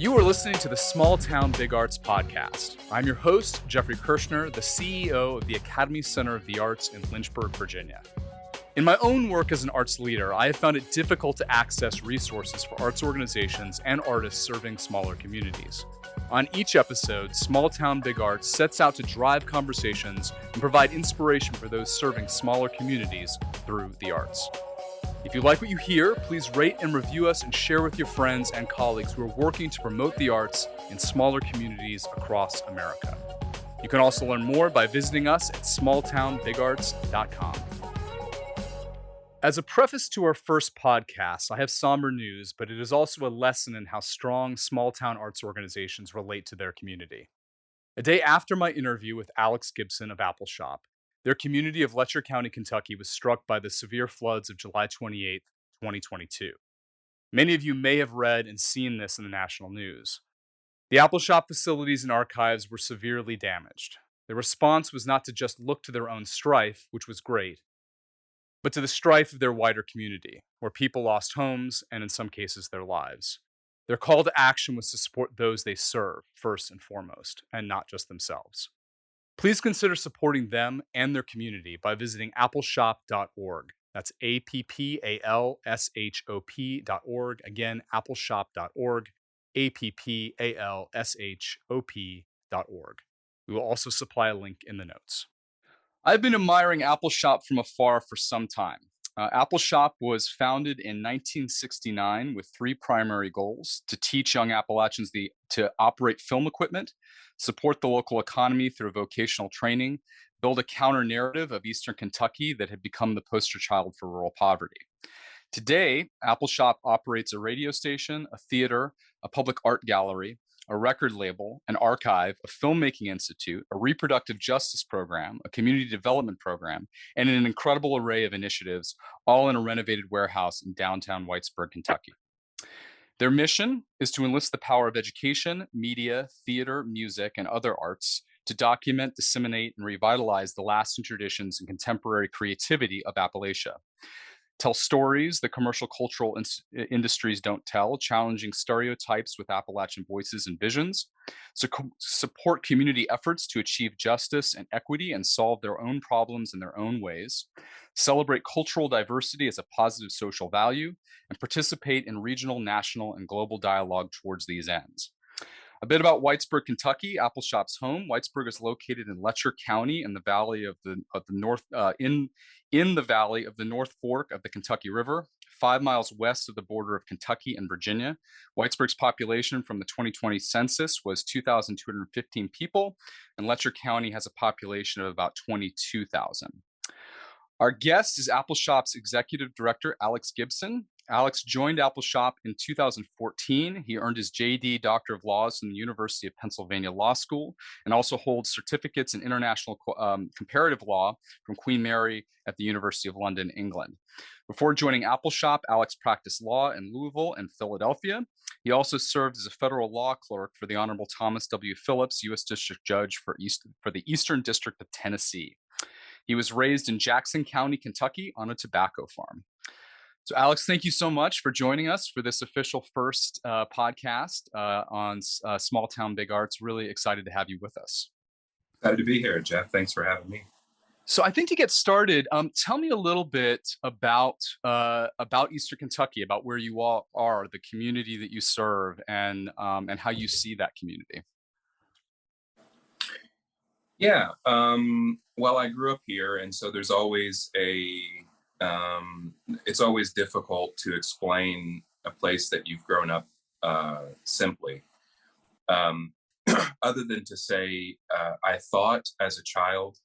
You are listening to the Small Town Big Arts podcast. I'm your host, Jeffrey Kirshner, the CEO of the Academy Center of the Arts in Lynchburg, Virginia. In my own work as an arts leader, I have found it difficult to access resources for arts organizations and artists serving smaller communities. On each episode, Small Town Big Arts sets out to drive conversations and provide inspiration for those serving smaller communities through the arts. If you like what you hear, please rate and review us and share with your friends and colleagues who are working to promote the arts in smaller communities across America. You can also learn more by visiting us at smalltownbigarts.com. As a preface to our first podcast, I have somber news, but it is also a lesson in how strong small town arts organizations relate to their community. A day after my interview with Alex Gibson of Appalshop, their community of Letcher County, Kentucky was struck by the severe floods of July 28, 2022. Many of you may have read and seen this in the national news. The Appalshop facilities and archives were severely damaged. The response was not to just look to their own strife, which was great, but to the strife of their wider community, where people lost homes and in some cases their lives. Their call to action was to support those they serve, first and foremost, and not just themselves. Please consider supporting them and their community by visiting appalshop.org. That's appalshop.org. Again, appalshop.org, appalshop.org. We will also supply a link in the notes. I've been admiring Appalshop from afar for some time. Appalshop was founded in 1969 with three primary goals: to teach young Appalachians to operate film equipment, support the local economy through vocational training, build a counter-narrative of Eastern Kentucky that had become the poster child for rural poverty. Today, Appalshop operates a radio station, a theater, a public art gallery, a record label, an archive, a filmmaking institute, a reproductive justice program, a community development program, and an incredible array of initiatives, all in a renovated warehouse in downtown Whitesburg, Kentucky. Their mission is to enlist the power of education, media, theater, music, and other arts to document, disseminate, and revitalize the lasting traditions and contemporary creativity of Appalachia. Tell stories the commercial cultural industries don't tell, challenging stereotypes with Appalachian voices and visions, support community efforts to achieve justice and equity and solve their own problems in their own ways, celebrate cultural diversity as a positive social value, and participate in regional, national, and global dialogue towards these ends. A bit about Whitesburg, Kentucky, Appalshop's home. Whitesburg is located in Letcher County in the valley of the north in the valley of the North Fork of the Kentucky River, 5 miles west of the border of Kentucky and Virginia. Whitesburg's population from the 2020 census was 2,215 people, and Letcher County has a population of about 22,000. Our guest is Appalshop's executive director, Alex Gibson. Alex joined Appalshop in 2014. He earned his JD Doctor of Laws from the University of Pennsylvania Law School and also holds certificates in international comparative law from Queen Mary at the University of London, England. Before joining Appalshop, Alex practiced law in Louisville and Philadelphia. He also served as a federal law clerk for the Honorable Thomas W. Phillips, U.S. District Judge for the Eastern District of Tennessee. He was raised in Jackson County, Kentucky, on a tobacco farm. So, Alex, thank you so much for joining us for this official first podcast on Small Town Big Arts. Really excited to have you with us. Excited to be here, Jeff. Thanks for having me. So, I think to get started, tell me a little bit about Eastern Kentucky, about where you all are, the community that you serve, and how you see that community. Yeah. Well, I grew up here, and so there's always it's always difficult to explain a place that you've grown up simply. Other than to say, I thought as a child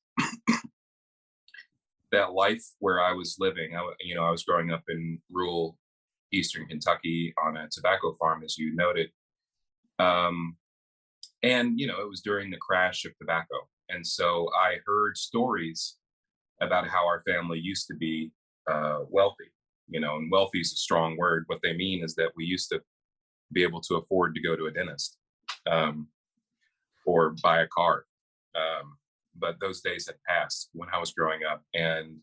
that life where I was living, I was growing up in rural Eastern Kentucky on a tobacco farm, as you noted. And, it was during the crash of tobacco. And so I heard stories about how our family used to be wealthy, and wealthy is a strong word. What they mean is that we used to be able to afford to go to a dentist or buy a car. But those days had passed when I was growing up, and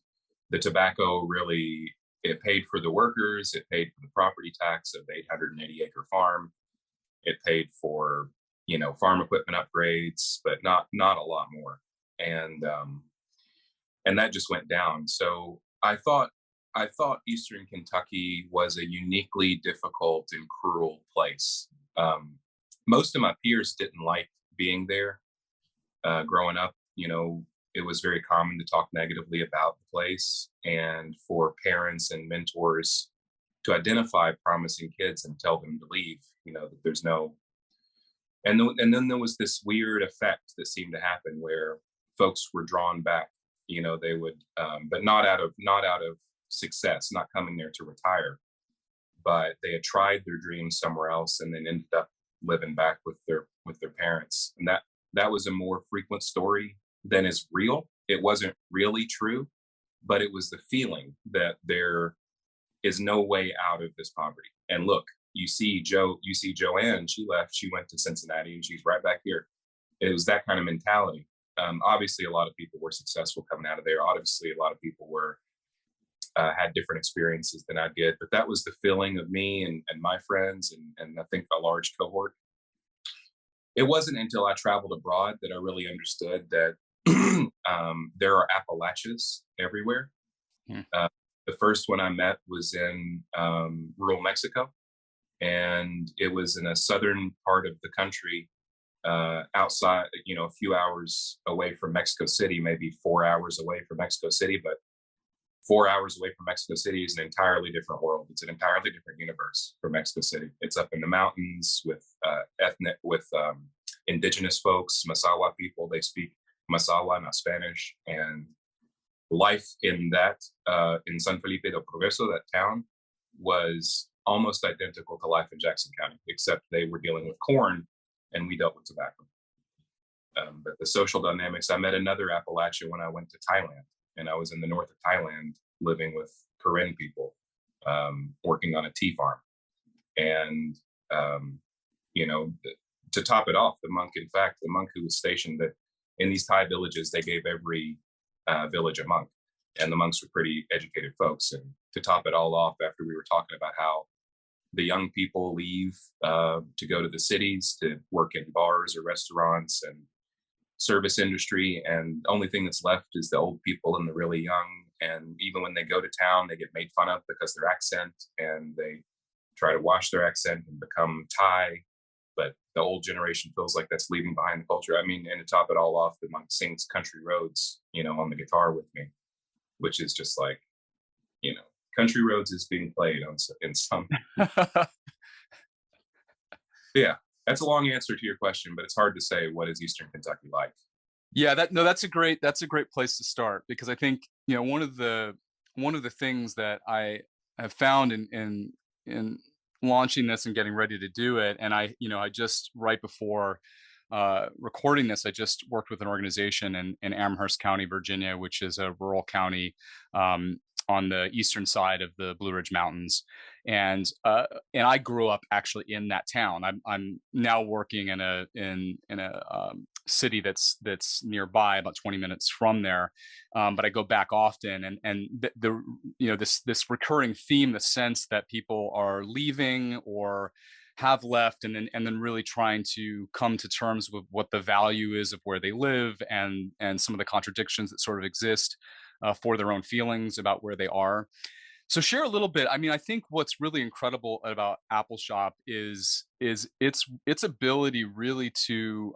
the tobacco really, it paid for the workers, it paid for the property tax of the 880-acre farm. It paid for, farm equipment upgrades, but not a lot more. And and that just went down. So I thought Eastern Kentucky was a uniquely difficult and cruel place. Um, Most of my peers didn't like being there. Growing up, it was very common to talk negatively about the place, and for parents and mentors to identify promising kids and tell them to leave. That there's no, and then there was this weird effect that seemed to happen where folks were drawn back. They would, but not out of success, not coming there to retire, but they had tried their dreams somewhere else and then ended up living back with their parents. And that was a more frequent story than is real. It wasn't really true, but it was the feeling that there is no way out of this poverty. And look, you see Joanne, she left, she went to Cincinnati and she's right back here. It was that kind of mentality. Obviously, a lot of people were successful coming out of there. Obviously, a lot of people were had different experiences than I did, but that was the feeling of me and my friends, and I think a large cohort. It wasn't until I traveled abroad that I really understood that there are Appalachians everywhere. Hmm. Uh, the first one I met was in rural Mexico, and it was in a southern part of the country, outside, a few hours away from Mexico City, maybe 4 hours away from Mexico City, but 4 hours away from Mexico City is an entirely different world. It's an entirely different universe from Mexico City. It's up in the mountains with indigenous folks, Masawa people. They speak Masawa, not Spanish. And life in San Felipe del Progreso, that town, was almost identical to life in Jackson County, except they were dealing with corn and we dealt with tobacco. But the social dynamics, I met another Appalachian when I went to Thailand, and I was in the north of Thailand living with Karen people, working on a tea farm. And, um, you know, to top it off, the monk who was stationed in these Thai villages, they gave every village a monk, and the monks were pretty educated folks. And to top it all off, after we were talking about how the young people leave to go to the cities to work in bars or restaurants and service industry, and the only thing that's left is the old people and the really young. And even when they go to town, they get made fun of because their accent, and they try to wash their accent and become Thai. But the old generation feels like that's leaving behind the culture. I mean, and to top it all off, the monk sings Country Roads, on the guitar with me, which is just like, Country Roads is being played in some. Yeah, that's a long answer to your question, but it's hard to say what is Eastern Kentucky like. Yeah, that's a great place to start, because I think, one of the things that I have found in launching this and getting ready to do it, and I just right before recording this, I just worked with an organization in Amherst County, Virginia, which is a rural county on the eastern side of the Blue Ridge Mountains, and I grew up actually in that town. I'm now working in a city that's nearby, about 20 minutes from there, but I go back often, and this recurring theme, the sense that people are leaving or have left, and then really trying to come to terms with what the value is of where they live, and some of the contradictions that sort of exist for their own feelings about where they are. So share a little bit. I mean, I think what's really incredible about Appalshop is its ability really to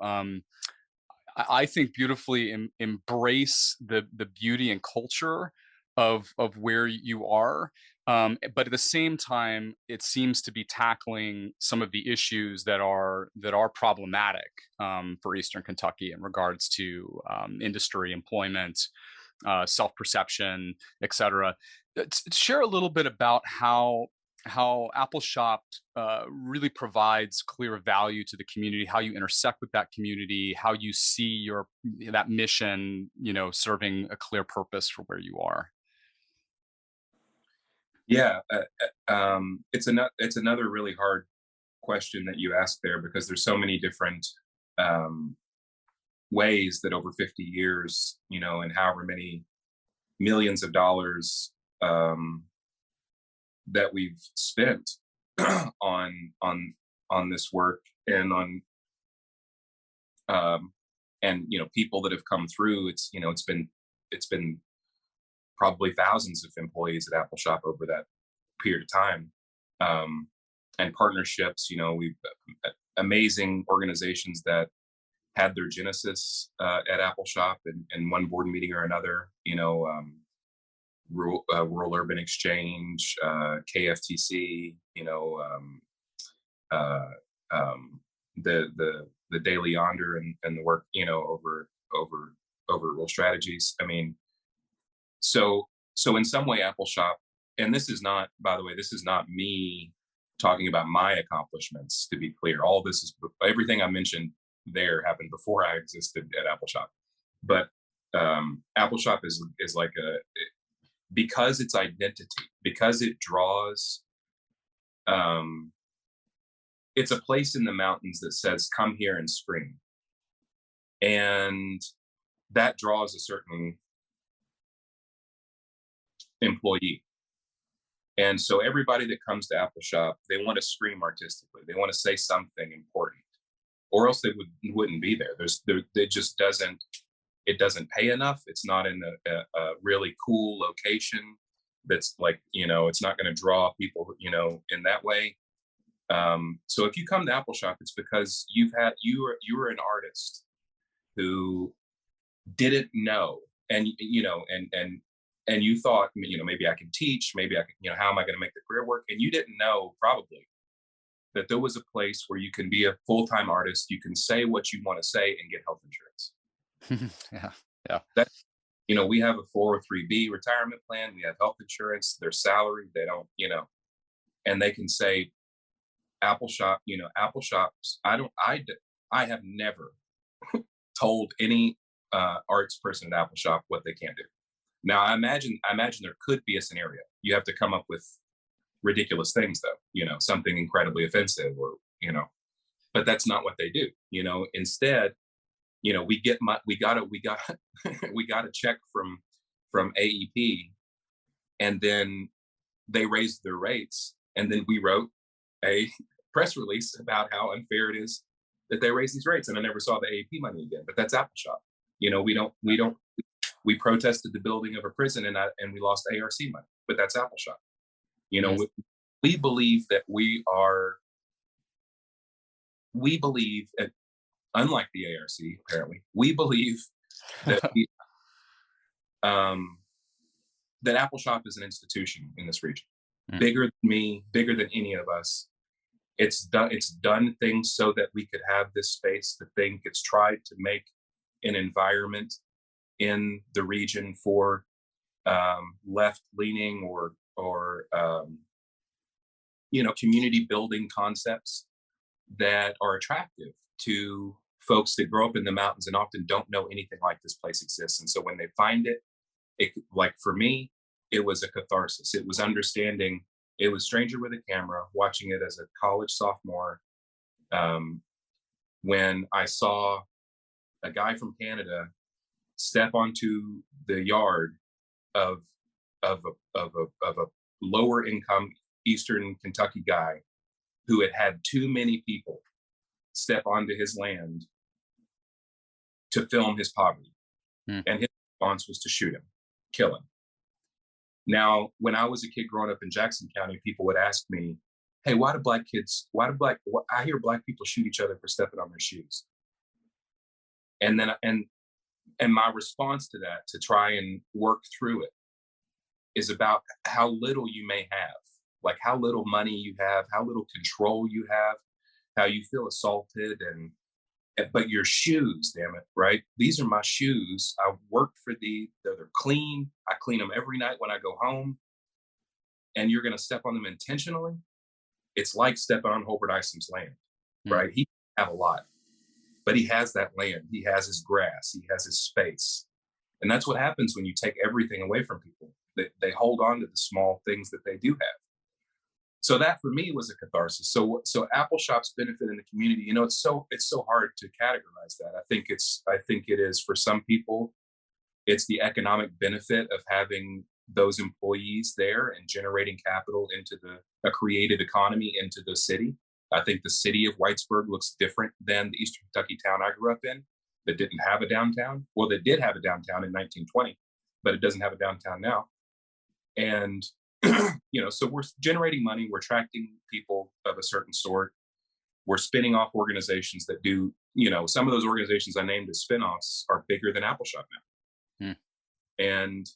I think beautifully embrace the beauty and culture of where you are, but at the same time, it seems to be tackling some of the issues that are problematic for Eastern Kentucky in regards to industry, employment, self-perception, etc. Share a little bit about how Appalshop really provides clear value to the community, how you intersect with that community, how you see that mission, serving a clear purpose for where you are. Yeah, it's another really hard question that you asked there, because there's so many different um, ways that over 50 years, and however many millions of dollars that we've spent on on this work and on um, and people that have come through. It's been probably thousands of employees at Appalshop over that period of time, um, and partnerships. We've amazing organizations that had their genesis at Appalshop in one board meeting or another. Rural Urban Exchange, KFTC. Uh, um, the Daily Yonder and the work over rural strategies. I mean, so in some way, Appalshop, and this is not, by the way, this is not me talking about my accomplishments. To be clear, all this is everything I mentioned there happened before I existed at Appalshop. But Appalshop is like because its identity, because it draws, um, it's a place in the mountains that says, "Come here and scream," and that draws a certain employee. And so everybody that comes to Appalshop, they want to scream artistically. They want to say something important, or else they wouldn't be there. It just doesn't. It doesn't pay enough. It's not in a really cool location. That's like it's not going to draw people in that way. So if you come to Appalshop, it's because you were an artist who didn't know, and and you thought, maybe I can teach, maybe I can, how am I going to make the career work? And you didn't know probably that there was a place where you can be a full-time artist, you can say what you want to say and get health insurance. Yeah. Yeah. That we have a 403B retirement plan, we have health insurance, their salary, they don't, and they can say Appalshop, Appalshops. I have never told any arts person at Appalshop what they can't do. Now I imagine there could be a scenario. You have to come up with ridiculous things though, something incredibly offensive or, but that's not what they do. Instead, we got we got a check from AEP, and then they raised their rates, and then we wrote a press release about how unfair it is that they raised these rates, and I never saw the AEP money again. But that's Appalshop. We protested the building of a prison, and we lost ARC money, but that's Appalshop. Yes. We believe that we believe, unlike the ARC, apparently, we believe that um, that Appalshop is an institution in this region, Mm. bigger than me, bigger than any of us. It's done things so that we could have this space to think. It's tried to make an environment in the region for left leaning or community building concepts that are attractive to folks that grow up in the mountains and often don't know anything like this place exists. And so when they find it, like for me, it was a catharsis. It was understanding. It was Stranger with a Camera, watching it as a college sophomore, when I saw a guy from Canada step onto the yard of a lower income Eastern Kentucky guy who had too many people step onto his land to film his poverty. Mm. And his response was to shoot him, kill him. Now, when I was a kid growing up in Jackson County, people would ask me, "Hey, I hear black people shoot each other for stepping on their shoes." And then, and my response to that, to try and work through it, is about how little you may have, like how little money you have, how little control you have, how you feel assaulted, but your shoes, damn it, right? These are my shoes. I worked for they're clean. I clean them every night when I go home. And you're going to step on them intentionally? It's like stepping on Hobart Isom's land, right? He have a lot, but he has that land. He has his grass. He has his space. And that's what happens when you take everything away from people. They hold on to the small things that they do have. So that for me was a catharsis. So Appalshop's benefit in the community, it's so hard to categorize that. I think it is for some people, it's the economic benefit of having those employees there and generating capital into a creative economy into the city. I think the city of Whitesburg looks different than the Eastern Kentucky town I grew up in that didn't have a downtown. Well, that did have a downtown in 1920, but it doesn't have a downtown now. And so we're generating money, we're attracting people of a certain sort, we're spinning off organizations that do, some of those organizations I named as spinoffs are bigger than Appalshop Hmm. now. And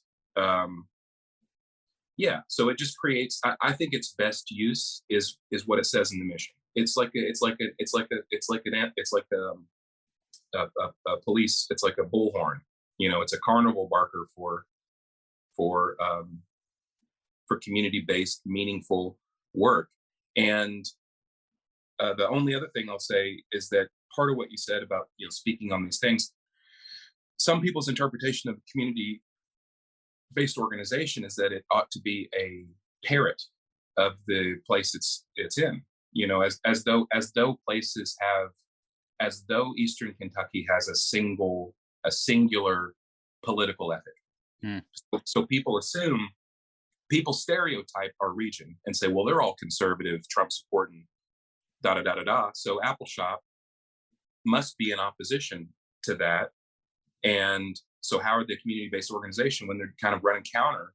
yeah, so it just creates. I think its best use is what it says in the mission. It's like a police. It's like a bullhorn. It's a carnival barker for um, for community based, meaningful work. And the only other thing I'll say is that part of what you said about speaking on these things, some people's interpretation of community based organization is that it ought to be a parrot of the place it's in. As though Eastern Kentucky has a singular political ethic. Hmm. So people stereotype our region and say, well, they're all conservative, Trump supporting, da da da da da. So Appalshop must be in opposition to that. And so how are the community-based organization when they're kind of running counter?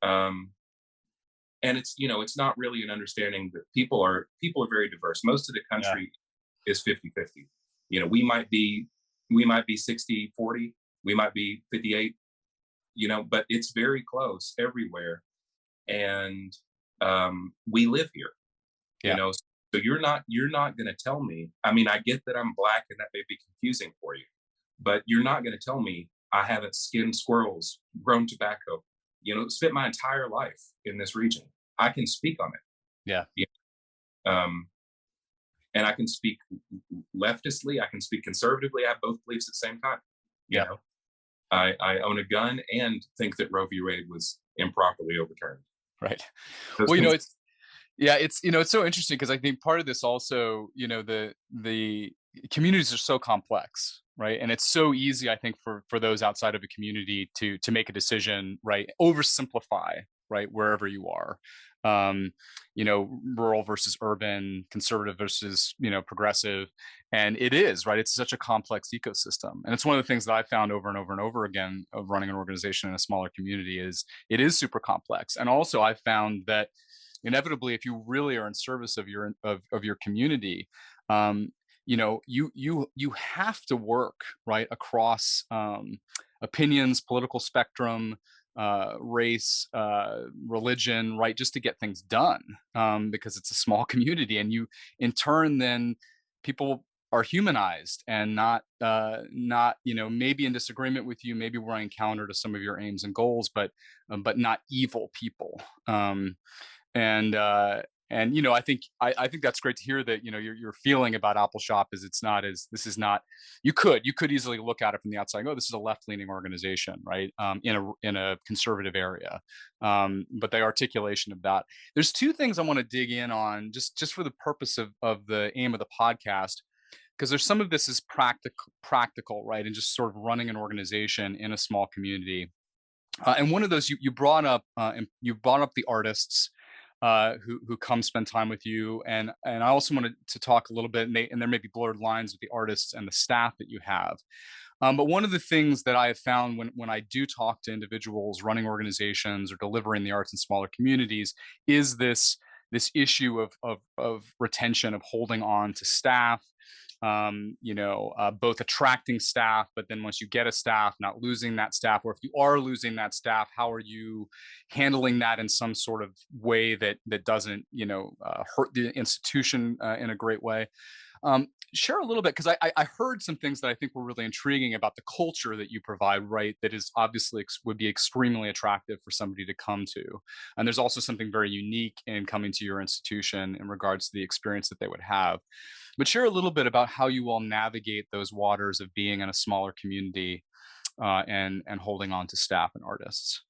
And it's not really an understanding that people are very diverse. Most of the Yeah. country is 50-50. We might be 60-40, we might be 58, but it's very close everywhere. And we live here, Yeah. so you're not going to tell me. I mean, I get that I'm black and that may be confusing for you, but you're not going to tell me I haven't skinned squirrels, grown tobacco, spent my entire life in this region. I can speak on it. Yeah. Um, and I can speak leftistly, I can speak conservatively. I have both beliefs at the same time. You Yeah. know, I own a gun and think that Roe v. Wade was improperly overturned. Right. Those Well, things. it's so interesting because I think part of this also, the communities are so complex, right? And it's so easy, I think, for those outside of a community to make a decision, right? Oversimplify, right, wherever you are. Um, rural versus urban, conservative versus, progressive. And it is, right? It's such a complex ecosystem. And it's one of the things that I found over and over and over again of running an organization in a smaller community is it is super complex. And also I found that inevitably, if you really are in service of your community, you have to work right across opinions, political spectrum, race, religion, right, just to get things done, because it's a small community, and you, in turn, then people are humanized and not maybe in disagreement with you, maybe running counter to some of your aims and goals, but not evil people. And I think that's great to hear that your feeling about Appalshop is it's not as this is not you could easily look at it from the outside and go, this is a left-leaning organization, right, in a conservative area, but the articulation of that, there's two things I want to dig in on just for the purpose of the aim of the podcast, because there's some of this is practical, right, and just sort of running an organization in a small community. And one of those you brought up, and you brought up the artists who come spend time with you, and I also wanted to talk a little bit, and there may be blurred lines with the artists and the staff that you have. But one of the things that I have found when I do talk to individuals running organizations or delivering the arts in smaller communities is this issue of retention, of holding on to staff, both attracting staff, but then once you get a staff, not losing that staff, or if you are losing that staff, how are you handling that in some sort of way that doesn't, hurt the institution in a great way? Share a little bit, because I heard some things that I think were really intriguing about the culture that you provide, right? That is obviously would be extremely attractive for somebody to come to. And there's also something very unique in coming to your institution in regards to the experience that they would have. But share a little bit about how you all navigate those waters of being in a smaller community, and holding on to staff and artists.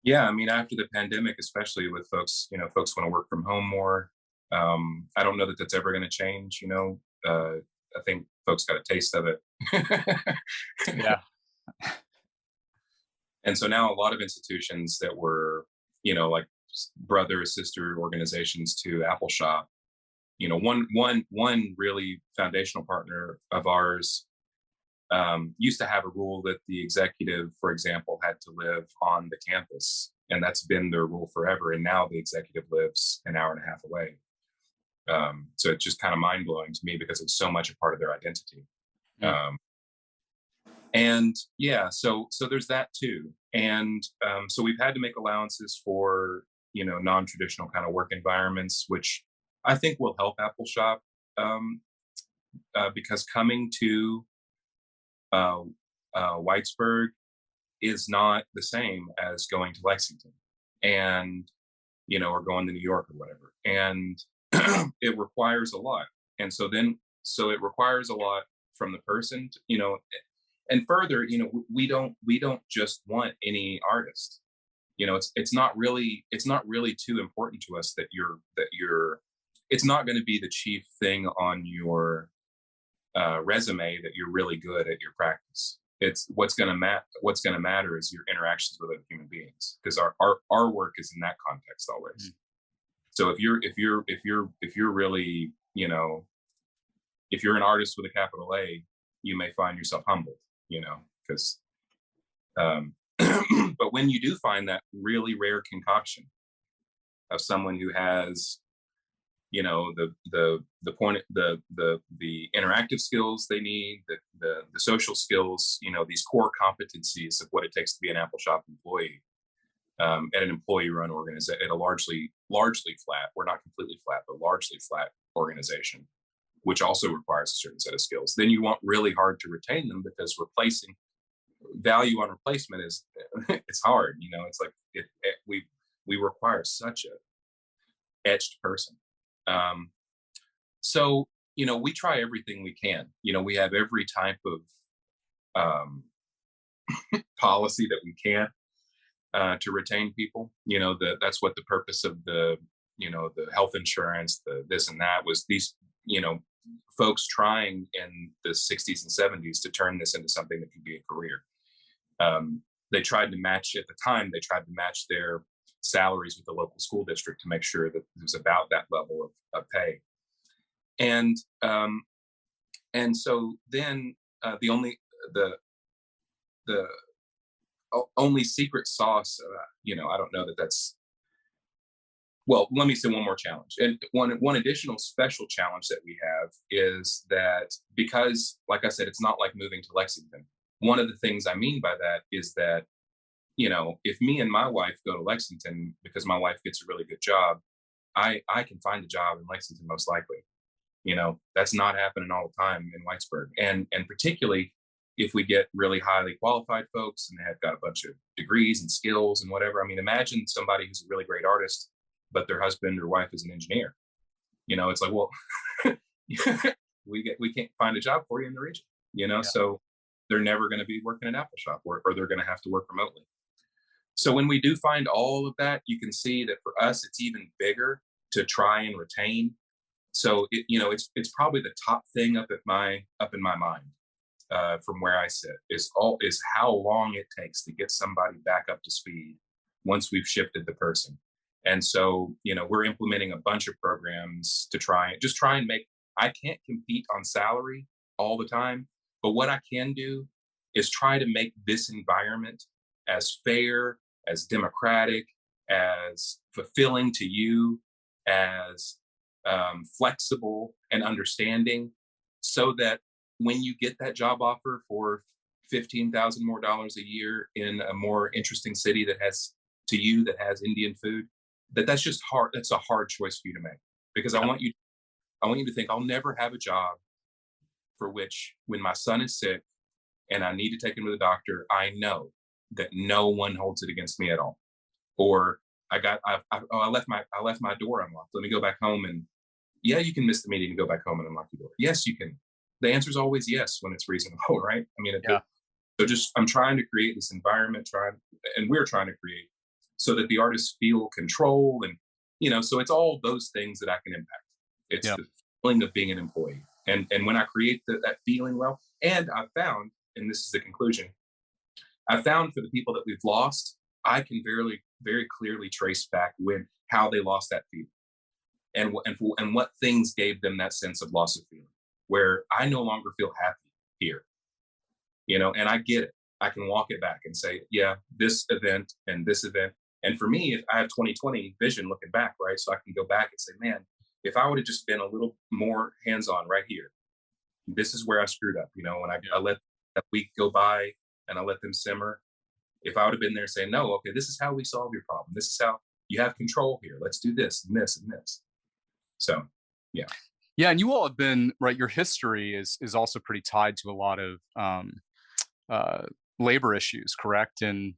Yeah, I mean, after the pandemic, especially with folks, folks want to work from home more. I don't know that that's ever going to change. I think folks got a taste of it. Yeah. And so now a lot of institutions that were, like brother sister organizations to Appalshop. One really foundational partner of ours used to have a rule that the executive, for example, had to live on the campus, and that's been their rule forever. And now the executive lives an hour and a half away. So it's just kind of mind blowing to me because it's so much a part of their identity. Mm. Um, and yeah, so there's that too. And so we've had to make allowances for non-traditional kind of work environments, which I think will help Appalshop, um, because coming to uh, Whitesburg is not the same as going to Lexington, and or going to New York or whatever. And it requires a lot. And so it requires a lot from the person, and further, we don't just want any artist. It's not really too important to us that you're it's not going to be the chief thing on your resume that you're really good at your practice. It's what's going to matter is your interactions with other human beings, because our work is in that context always. Mm. So if you're really, if you're an artist with a capital A, you may find yourself humbled, because but when you do find that really rare concoction of someone who has, the point, the interactive skills they need, the social skills, these core competencies of what it takes to be an Appalshop employee, at an employee-run organization, at a largely flat, we're not completely flat, but largely flat organization, which also requires a certain set of skills. Then you want really hard to retain them, because replacing value on replacement is it's hard. It's like we require such a etched person. Um, so we try everything we can. We have every type of um, policy that we can to retain people. That's what the purpose of the health insurance, the this and that was. These folks trying in the 60s and 70s to turn this into something that could be a career. They tried to match, at the time, they tried to match their salaries with the local school district to make sure that it was about that level of pay. And so then the only secret sauce, I don't know that that's, well, let me say one more challenge. And one additional special challenge that we have is that, because, like I said, it's not like moving to Lexington. One of the things I mean by that is that, if me and my wife go to Lexington because my wife gets a really good job, I can find a job in Lexington most likely. That's not happening all the time in Whitesburg. And particularly if we get really highly qualified folks and they have got a bunch of degrees and skills and whatever. I mean, imagine somebody who's a really great artist, but their husband or wife is an engineer. It's like, well, we can't find a job for you in the region. Yeah. So they're never going to be working at Appalshop, or they're going to have to work remotely. So when we do find all of that, you can see that for us, it's even bigger to try and retain. So it's probably the top thing up in my mind, from where I sit, is how long it takes to get somebody back up to speed once we've shifted the person. And so we're implementing a bunch of programs to try and make. I can't compete on salary all the time, but what I can do is try to make this environment as fair, as democratic, as fulfilling to you, as flexible and understanding, so that when you get that job offer for $15,000 more dollars a year in a more interesting city that has Indian food, that's just hard. That's a hard choice for you to make, because Yeah. I want you to think, I'll never have a job for which, when my son is sick and I need to take him to the doctor, I know that no one holds it against me at all. Or I left my door unlocked. Let me go back home. And yeah, you can miss the meeting and go back home and unlock your door. Yes, you can. The answer is always yes when it's reasonable, right? I mean, Yeah. so just, I'm trying to create this environment, and we're trying to create, so that the artists feel control, and so it's all those things that I can impact. It's Yeah. the feeling of being an employee, and when I create that feeling, well, and I found, and this is the conclusion, I found, for the people that we've lost, I can very clearly trace back when how they lost that feeling and what things gave them that sense of loss of feeling, where I no longer feel happy here, and I get it. I can walk it back and say, yeah, this event and this event. And for me, if I have 2020 vision looking back, right? So I can go back and say, man, if I would have just been a little more hands on right here, this is where I screwed up, when I Yeah. let that week go by and I let them simmer. If I would have been there saying, no, okay, this is how we solve your problem. This is how you have control here. Let's do this and this and this. So, yeah. Yeah, and you all have been right. Your history is also pretty tied to a lot of uh, labor issues, correct? In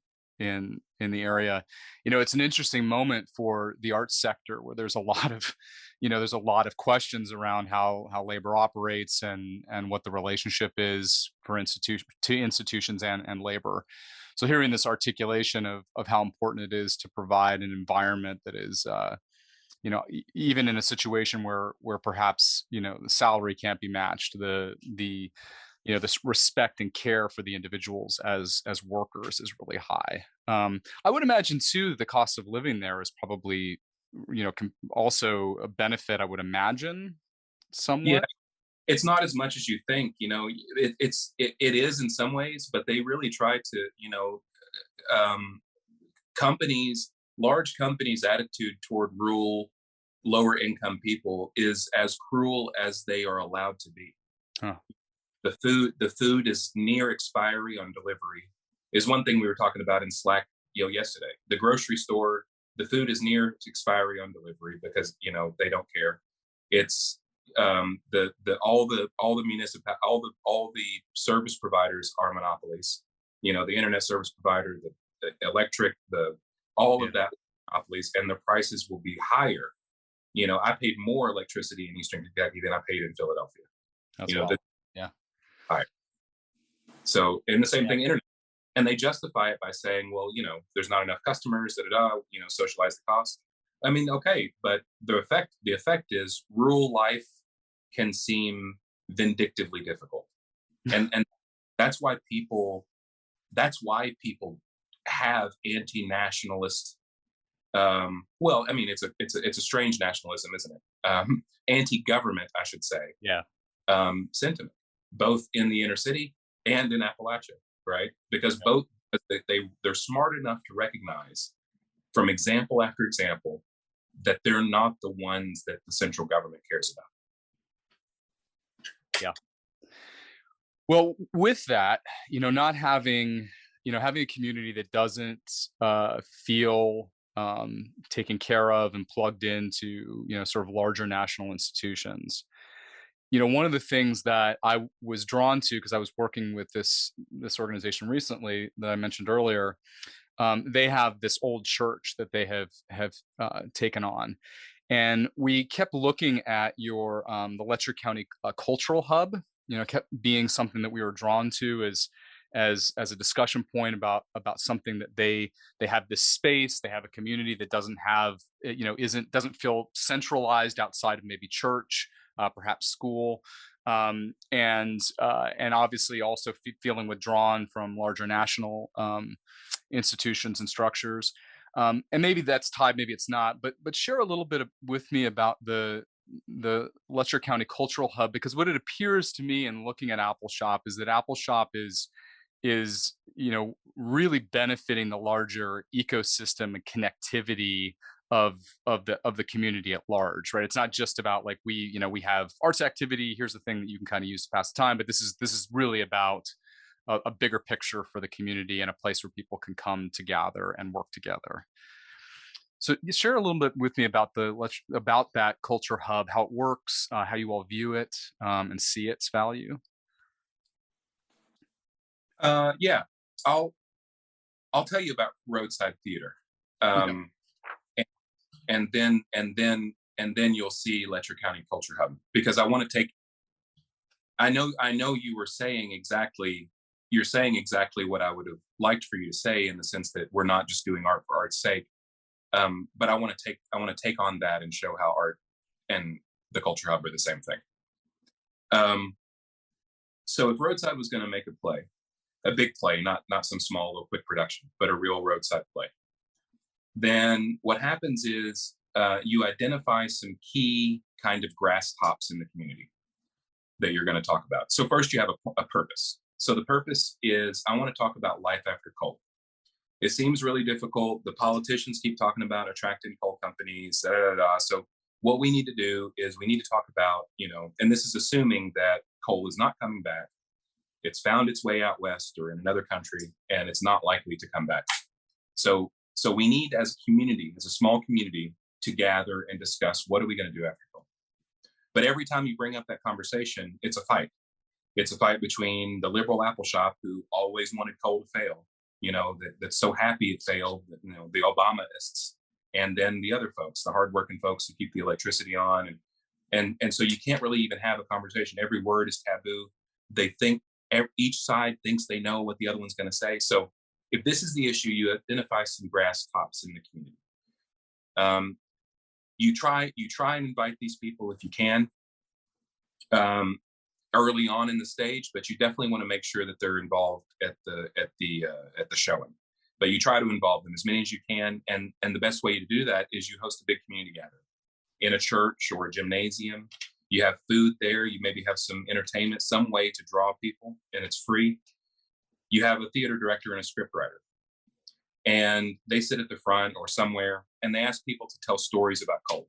the area, it's an interesting moment for the arts sector where there's a lot of, there's a lot of questions around how labor operates and what the relationship is for institutions and labor. So hearing this articulation of how important it is to provide an environment that is even in a situation where perhaps the salary can't be matched, the this respect and care for the individuals as workers is really high. I would imagine too that the cost of living there is probably also a benefit, I would imagine, Yeah. somewhat. It's not as much as you think, it is in some ways, but they really try to, um, large companies' attitude toward rural, lower income people is as cruel as they are allowed to be. Huh. The food is near expiry on delivery. Is one thing we were talking about in Slack, yesterday. The grocery store, the food is near expiry on delivery because they don't care. It's the all the municipal all the service providers are monopolies. The internet service provider, the electric, the all Yeah, of that monopolies, and the prices will be higher. I paid more electricity in Eastern Kentucky than I paid in Philadelphia. that's You know, the well. Yeah. higher. So, and the same Yeah. thing, internet. And they justify it by saying, well, there's not enough customers, da da da, socialize the cost. I mean, okay, but the effect is rural life can seem vindictively difficult. And that's why people have anti-nationalist well, I mean, it's a strange nationalism, isn't it? Anti-government, I should say, Yeah. sentiment, both in the inner city and in Appalachia, right? Because Yeah. both they're smart enough to recognize from example after example that they're not the ones that the central government cares about. Yeah. Well, with that, not having, having a community that doesn't feel taken care of and plugged into, sort of larger national institutions. One of the things that I was drawn to because I was working with this organization recently that I mentioned earlier. They have this old church that they have taken on, and we kept looking at your the Letcher County cultural hub. Kept being something that we were drawn to as a discussion point about something that they have this space, they have a community that doesn't have doesn't feel centralized outside of maybe church, perhaps school, and obviously also feeling withdrawn from larger national institutions and structures. And maybe that's tied, maybe it's not. But share a little bit with me about the Letcher County Cultural Hub, because what it appears to me in looking at Appalshop is that Appalshop is really benefiting the larger ecosystem and connectivity of the community at large, right? It's not just about like we have arts activity, here's the thing that you can kind of use to pass the time, but this is really about a bigger picture for the community and a place where people can come to gather and work together. So you share a little bit with me about about that culture hub, how it works, how you all view it, and see its value. Yeah, I'll I'll tell you about roadside theater, Okay. um, and, and then you'll see Letcher County Culture Hub because I want to take. I know you were saying exactly. You're saying exactly what I would have liked for you to say in the sense that we're not just doing art for art's sake. But I want to take on that and show how art and the Culture Hub are the same thing. Um, so if Roadside was going to make a play, a big play, not some small little quick production, but a real roadside play. then what happens is you identify some key kind of grass tops in the community that you're going to talk about. So first, you have a purpose. So the purpose is I want to talk about life after coal. It seems really difficult. The politicians keep talking about attracting coal companies. Da, da, da, da. So what we need to do is we need to talk about, and this is assuming that coal is not coming back. It's found its way out west or in another country, and it's not likely to come back. So we need, as a community, as a small community, to gather and discuss what are we going to do after coal. But every time you bring up that conversation, it's a fight. It's a fight between the liberal Appalshop, who always wanted coal to fail, that's so happy it failed, the Obamaists, and then the other folks, the hardworking folks who keep the electricity on, and so you can't really even have a conversation. Every word is taboo. They think each side thinks they know what the other one's going to say. So if this is the issue, you identify some grass tops in the community. Um, you try and invite these people if you can. Um, Early on in the stage, but you definitely want to make sure that they're involved at the showing. But you try to involve them as many as you can, and the best way to do that is you host a big community gathering in a church or a gymnasium. You have food there. You maybe have some entertainment, some way to draw people, and it's free. You have a theater director and a script writer, and they sit at the front or somewhere, and they ask people to tell stories about coal.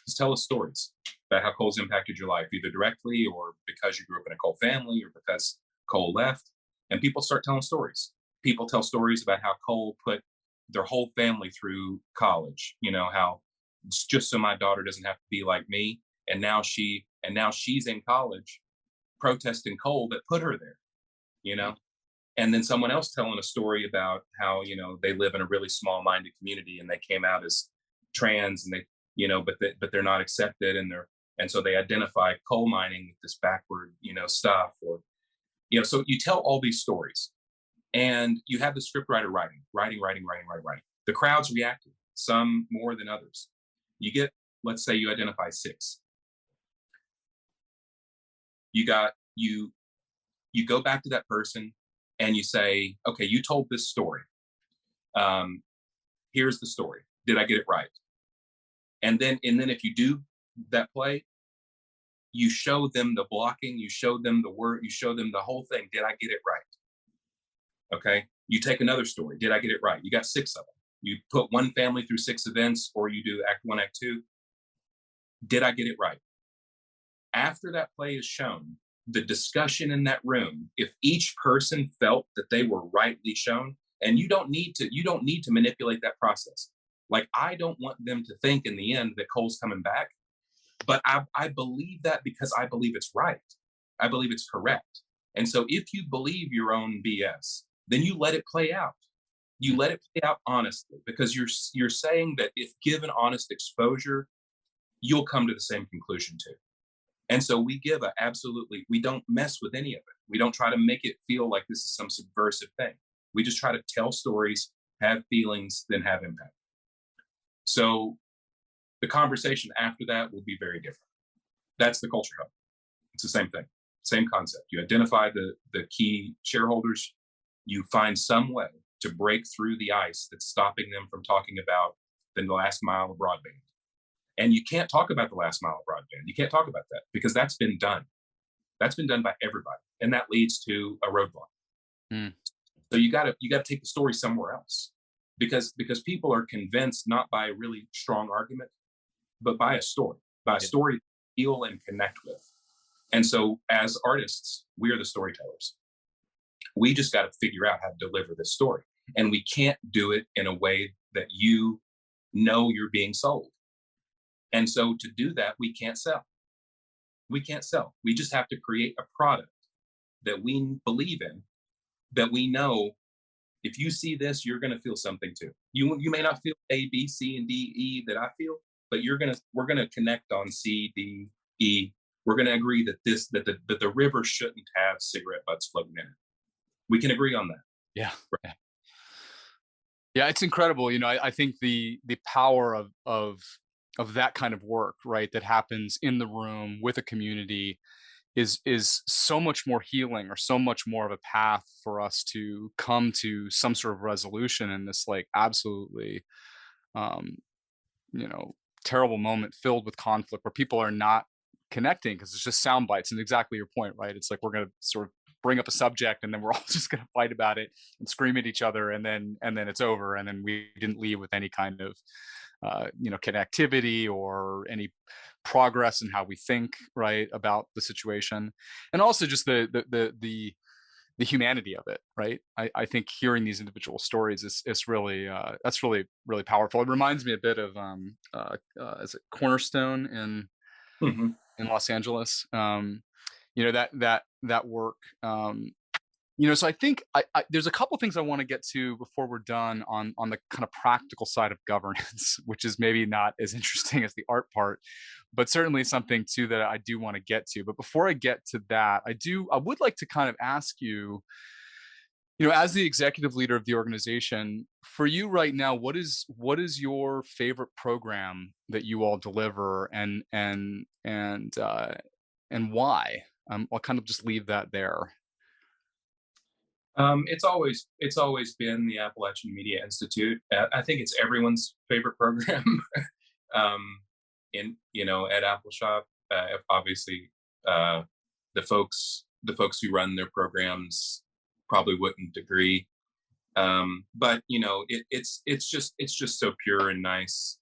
Just tell us stories about how coal's impacted your life, either directly or because you grew up in a coal family or because coal left. And people start telling stories. People tell stories about how coal put their whole family through college. How it's just so my daughter doesn't have to be like me. And now she's in college protesting coal that put her there. You know, and then someone else telling a story about how they live in a really small-minded community and they came out as trans, and but they're not accepted, and so they identify coal mining with this backward stuff, or so you tell all these stories, and you have the scriptwriter writing. The crowd's reacting, some more than others. Let's say you identify six. You go back to that person and you say, okay, you told this story. Here's the story. Did I get it right? And then if you do that play, you show them the blocking, you show them the word, you show them the whole thing. Did I get it right? Okay. You take another story. Did I get it right? You got six of them. You put one family through six events, or you do act one, act two. Did I get it right? After that play is shown, the discussion in that room, if each person felt that they were rightly shown, and you don't need to manipulate that process. Like, I don't want them to think in the end that coal's coming back, but I believe that because I believe it's right. I believe it's correct. And so if you believe your own BS, then you let it play out. You let it play out honestly, because you're saying that if given honest exposure, you'll come to the same conclusion too. And so we don't mess with any of it. We don't try to make it feel like this is some subversive thing. We just try to tell stories, have feelings, then have impact. So the conversation after that will be very different. That's the culture hub. It's the same thing, same concept. You identify the key shareholders, you find some way to break through the ice that's stopping them from talking about the last mile of broadband. And you can't talk about the last mile of broadband. You can't talk about that because that's been done. That's been done by everybody, and that leads to a roadblock. Mm. So you got to take the story somewhere else, because people are convinced not by a really strong argument, but by a story to feel and connect with. And so as artists, we are the storytellers. We just got to figure out how to deliver this story, and we can't do it in a way that you're being sold. And so to do that, we can't sell. We can't sell. We just have to create a product that we believe in, that we know if you see this, you're going to feel something too. You may not feel A, B, C, and D, E that I feel, but we're gonna connect on C, D, E. We're going to agree that the river shouldn't have cigarette butts floating in it. We can agree on that. Yeah. Yeah, it's incredible. I think the power of that kind of work, right, that happens in the room with a community is so much more healing, or so much more of a path for us to come to some sort of resolution in this, like, absolutely um, you know, terrible moment filled with conflict where people are not connecting because it's just sound bites. And exactly your point, right? It's like we're going to sort of bring up a subject and then we're all just going to fight about it and scream at each other, and then it's over, and then we didn't leave with any kind of connectivity or any progress in how we think, right, about the situation, and also just the humanity of it, right? I think hearing these individual stories is really that's really really powerful. It reminds me a bit of is it Cornerstone Hmm. in Los Angeles? That work. So I think there's a couple things I want to get to before we're done on the kind of practical side of governance, which is maybe not as interesting as the art part, but certainly something too that I do want to get to. But before I get to that, I would like to kind of ask you, as the executive leader of the organization, for you right now, what is your favorite program that you all deliver, and why? I'll kind of just leave that there. It's always been the Appalachian Media Institute. I think it's everyone's favorite program. um, at Appalshop, obviously, uh, the folks who run their programs probably wouldn't agree. But it's just so pure and nice.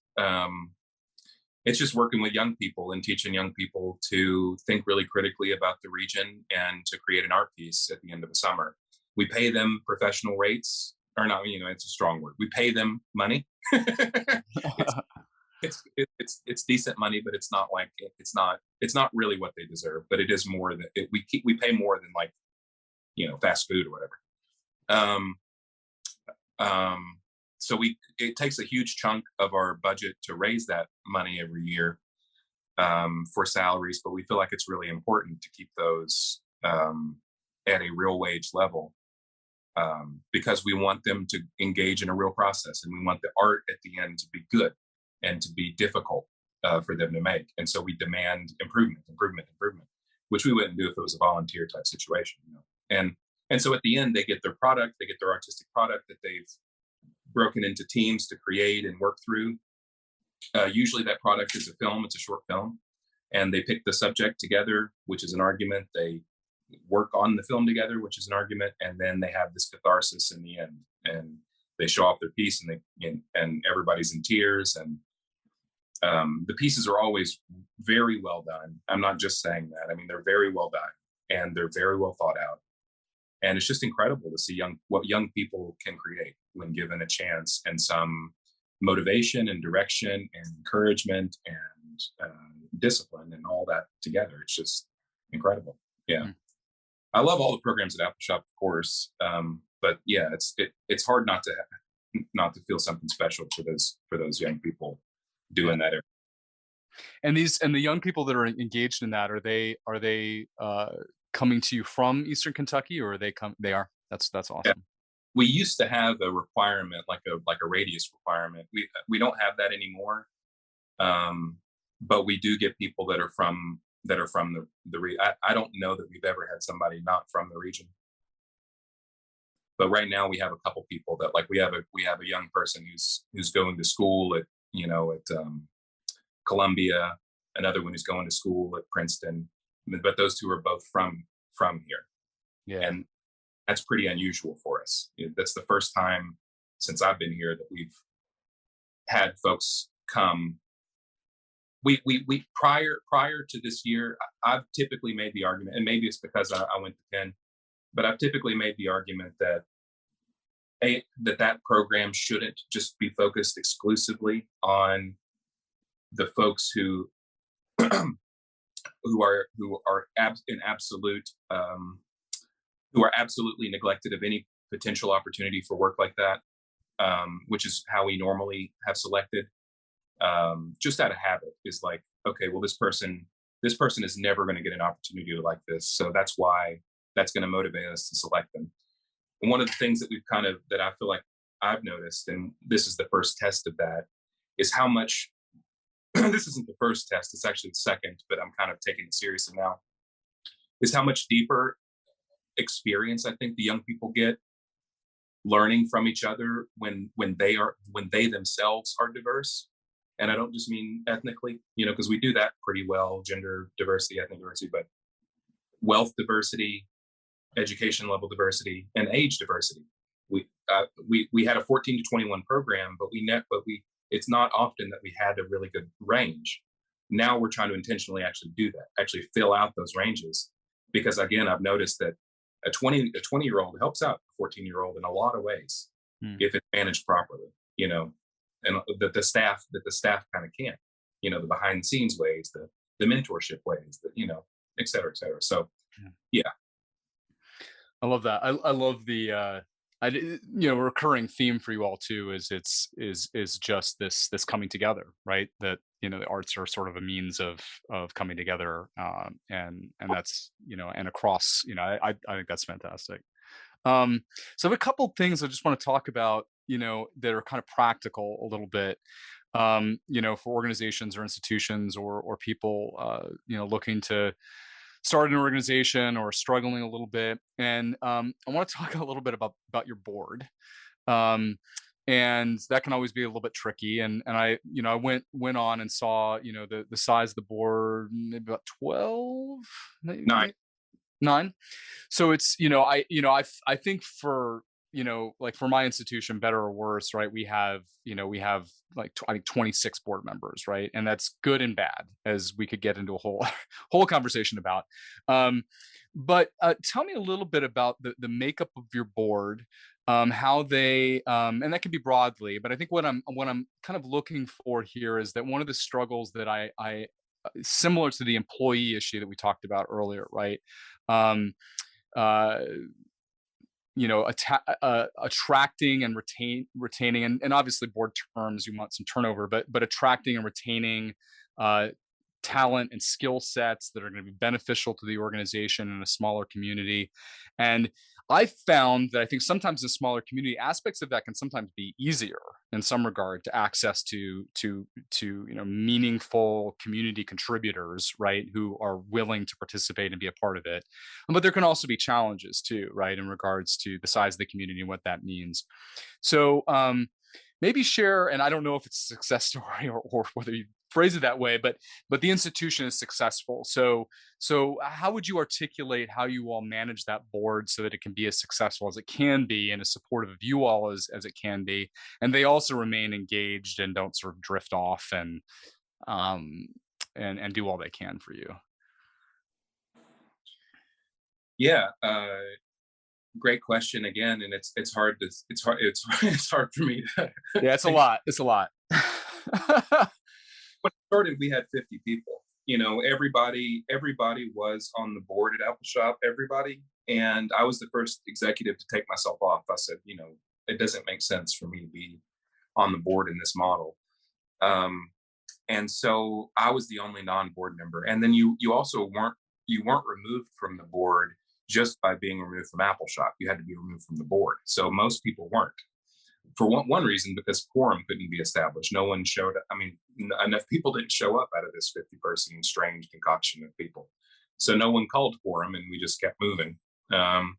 It's just working with young people and teaching young people to think really critically about the region and to create an art piece at the end of the summer. We pay them professional rates, or not, it's a strong word. We pay them money. it's it's decent money, but it's not like it's not really what they deserve. But it is more than we pay more than, like, fast food or whatever. Um, so it takes a huge chunk of our budget to raise that money every year, for salaries, but we feel like it's really important to keep those, at a real wage level, because we want them to engage in a real process, and we want the art at the end to be good and to be difficult, for them to make. And so we demand improvement, improvement, improvement, which we wouldn't do if it was a volunteer type situation. And so at the end, they get their product, they get their artistic product that they've broken into teams to create and work through. Usually, that product is a film; it's a short film, and they pick the subject together, which is an argument. They work on the film together, which is an argument, and then they have this catharsis in the end, and they show off their piece, and everybody's in tears, and the pieces are always very well done. I'm not just saying that. I mean, they're very well done, and they're very well thought out, and it's just incredible to see what young people can create when given a chance and some motivation and direction and encouragement and discipline and all that together. It's just incredible. Yeah. Mm. I love all the programs at Appalshop, of course. But yeah, it's hard not to feel something special for those young people Yeah. doing that. And the young people that are engaged in that, are they coming to you from Eastern Kentucky, or are they come they are? That's Yeah. awesome. We used to have a requirement, like a radius requirement. We don't have that anymore. Um, but we do get people that are from I don't know that we've ever had somebody not from the region. But right now we have a couple people that, like, we have a young person who's going to school at Columbia, another one who's going to school at Princeton. But those two are both from here, Yeah. and that's pretty unusual for us. That's the first time since I've been here that we've had folks come. We prior to this year, I've typically made the argument, and maybe it's because I went to Penn, but I've typically made the argument that program shouldn't just be focused exclusively on the folks in absolute who are absolutely neglected of any potential opportunity for work like that, which is how we normally have selected, just out of habit. Is like, okay, well, this person is never going to get an opportunity like this, so that's going to motivate us to select them. And one of the things that I feel like I've noticed, and this is the first test of that, is how much. This isn't the first test; it's actually the second, but I'm kind of taking it seriously now. Is how much deeper experience I think the young people get learning from each other when they themselves are diverse. And I don't just mean ethnically, because we do that pretty well, gender diversity, ethnic diversity, but wealth diversity, education level diversity, and age diversity. We had a 14 to 21 program, but we it's not often that we had a really good range. Now we're trying to intentionally actually do that, actually fill out those ranges, because again, I've noticed that a 20-year old helps out a 14-year-old in a lot of ways Mm. if it's managed properly, and that the staff kind of can't, the behind the scenes ways, the mentorship ways, et cetera, et cetera. So Yeah. yeah. I love that. I love the recurring theme for you all too is is just this coming together, right? That the arts are sort of a means of coming together, and that's and across I think that's fantastic. So I have a couple things I just want to talk about, that are kind of practical a little bit, for organizations or institutions or people, looking to start an organization or struggling a little bit. And I want to talk a little bit about your board. Um, and that can always be a little bit tricky. And I went on and saw, the size of the board, maybe about 12, Nice. maybe 9. So it's, I think for, like for my institution, better or worse, right? We have like, I think 26 board members, right? And that's good and bad, as we could get into a whole, whole conversation about. Um, but tell me a little bit about the makeup of your board, how they, and that can be broadly, but I think what I'm kind of looking for here is that one of the struggles that I similar to the employee issue that we talked about earlier, right? Um, uh, attracting and retaining, and obviously board terms, you want some turnover, but attracting and retaining uh, talent and skill sets that are going to be beneficial to the organization in a smaller community. And I found that I think sometimes in smaller community, aspects of that can sometimes be easier in some regard to access to meaningful community contributors, right, who are willing to participate and be a part of it. But there can also be challenges too, right, in regards to the size of the community and what that means. So maybe share, and I don't know if it's a success story or whether you phrase it that way, but the institution is successful. So how would you articulate how you all manage that board so that it can be as successful as it can be and as supportive of you all as it can be, and they also remain engaged and don't sort of drift off um and do all they can for you? Yeah. Great question again, and it's hard to it's hard it's it's hard for me to Yeah, it's a think. lot. It's a lot. When it started, we had 50 people. Everybody was on the board at Appalshop. Everybody, and I was the first executive to take myself off. I said, it doesn't make sense for me to be on the board in this model. Um, and so I was the only non-board member. And then you also weren't removed from the board just by being removed from Appalshop. You had to be removed from the board. So most people weren't, for one reason, because quorum couldn't be established. No one showed up. I mean, enough people didn't show up out of this 50-person strange concoction of people. So no one called quorum, and we just kept moving. Um,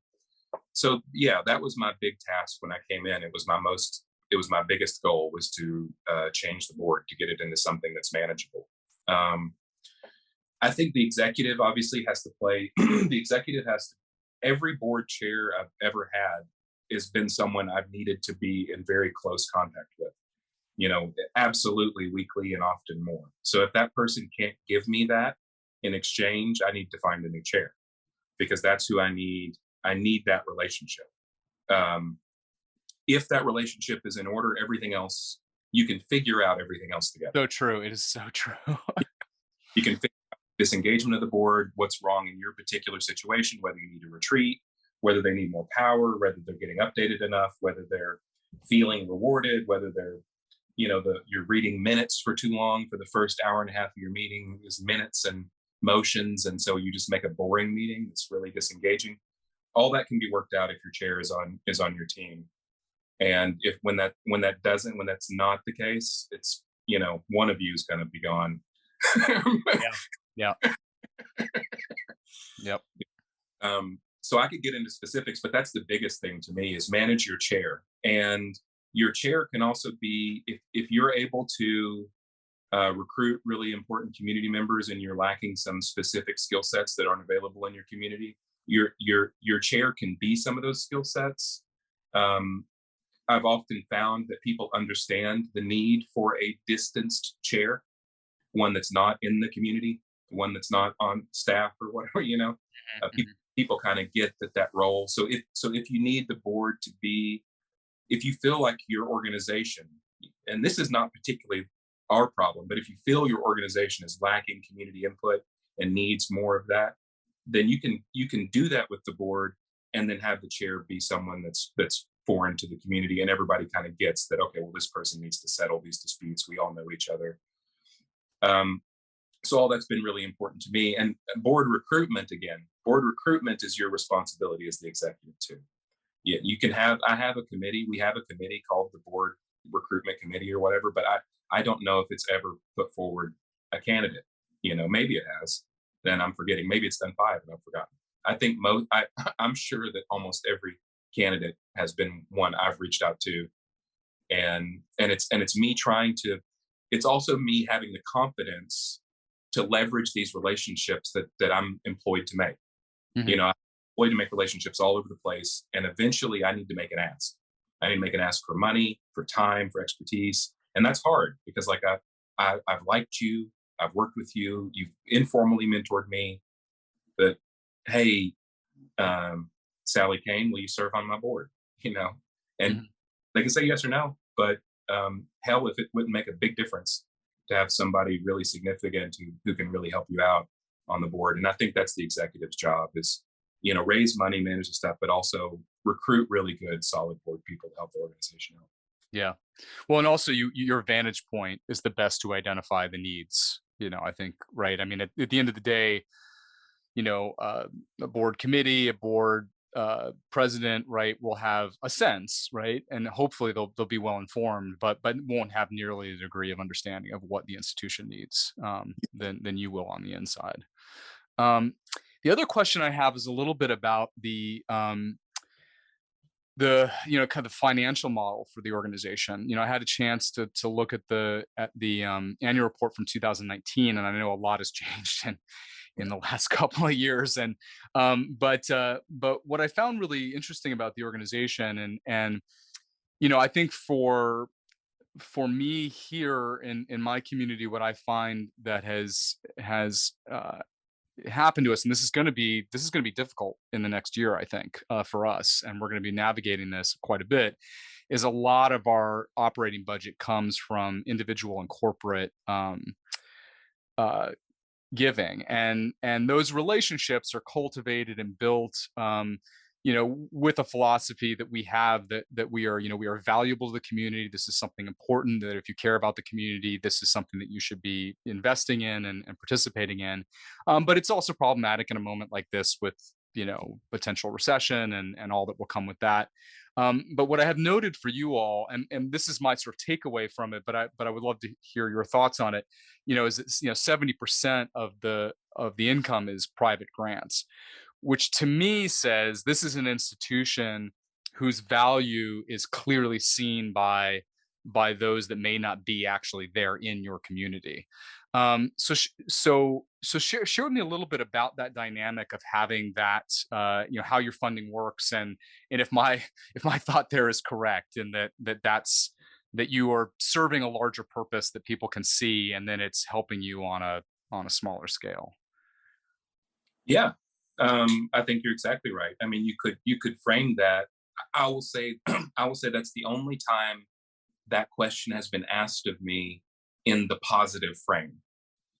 so yeah, that was my big task when I came in. It was my biggest goal, was to change the board, to get it into something that's manageable. Um, I think the executive obviously has to play. The executive has to. Every board chair I've ever had has been someone I've needed to be in very close contact with. Absolutely weekly and often more. So if that person can't give me that in exchange, I need to find a new chair, because that's who I need. I need that relationship. Um, if that relationship is in order, everything else, you can figure out everything else together. So true. It is so true. You can figure out disengagement of the board, what's wrong in your particular situation, whether you need to retreat, whether they need more power, whether they're getting updated enough, whether they're feeling rewarded, whether they're, you're reading minutes for too long. For the first hour and a half of your meeting is minutes and motions, and so you just make a boring meeting that's really disengaging. All that can be worked out if your chair is on your team. And if when that's not the case, it's, one of you is going to be gone. Yeah. Yeah. Yep. So I could get into specifics, but that's the biggest thing to me is manage your chair. And your chair can also be, if you're able to recruit really important community members and you're lacking some specific skill sets that aren't available in your community, your chair can be some of those skill sets. Um, I've often found that people understand the need for a distanced chair, one that's not in the community, one that's not on staff or whatever, Mhm. people kind of get that role. So if you need the board to be, if you feel like your organization, and this is not particularly our problem, but if you feel your organization is lacking community input and needs more of that, then you can do that with the board, and then have the chair be someone that's foreign to the community, and everybody kind of gets that, okay, well, this person needs to settle these disputes, we all know each other. um, so all that's been really important to me. And board recruitment is your responsibility as the executive too. Yeah, I have a committee, we have a committee called the board recruitment committee or whatever, but I don't know if it's ever put forward a candidate. Maybe it has, then I'm forgetting, maybe it's done five and I've forgotten. I think I'm sure that almost every candidate has been one I've reached out to. And it's me trying to, it's also me having the confidence to leverage these relationships that I'm employed to make. Mhm. I'm employed to make relationships all over the place, and eventually I need to make an ask. I need to make an ask for money, for time, for expertise, and that's hard because, like, I've liked you, I've worked with you, you've informally mentored me. But hey, um, Sally Kane, will you serve on my board? You know, and Mhm. they can say yes or no, but hell, if it wouldn't make a big difference to have somebody really significant who can really help you out on the board. And I think that's the executive's job is, raise money, manage the stuff, but also recruit really good, solid board people to help the organization out. Yeah. Well, and also your vantage point is the best to identify the needs, I think, right? I mean, at the end of the day, a board committee, a board president, right, will have a sense, right, and hopefully they'll be well informed, but won't have nearly the degree of understanding of what the institution needs than you will on the inside. Um, the other question I have is a little bit about the kind of financial model for the organization. I had a chance to look at the annual report from 2019, and I know a lot has changed in the last couple of years. And but what I found really interesting about the organization, and I think for me here in my community, what I find that has happened to us, and this is going to be difficult in the next year, I think, for us, and we're going to be navigating this quite a bit. Is a lot of our operating budget comes from individual and corporate uh, giving, and those relationships are cultivated and built, with a philosophy that we have, that we are valuable to the community. This is something important, that if you care about the community, this is something that you should be investing in and participating in. But it's also problematic in a moment like this with potential recession and all that will come with that. But what I have noted for you all, and this is my sort of takeaway from it, but I would love to hear your thoughts on it. Is that 70% of the income is private grants, which to me says this is an institution whose value is clearly seen by those that may not be actually there in your community. So share with me a little bit about that dynamic of having that, how your funding works, and if my thought there is correct, and that you are serving a larger purpose that people can see, and then it's helping you on a smaller scale. Yeah, I think you're exactly right. I mean, you could frame that. I will say I will say that's the only time that question has been asked of me in the positive frame,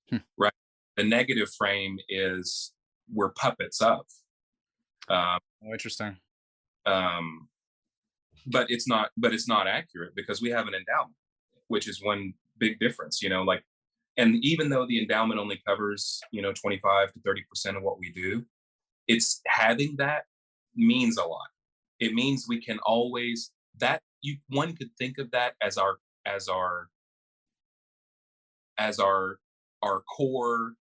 Hmm. right? The negative frame is we're puppets of. Um, Oh, interesting. um, but it's not accurate because we have an endowment, which is one big difference. Like, and even though the endowment only covers 25 to 30% of what we do, it's having that means a lot. It means we can always, that you one could think of that as our as our core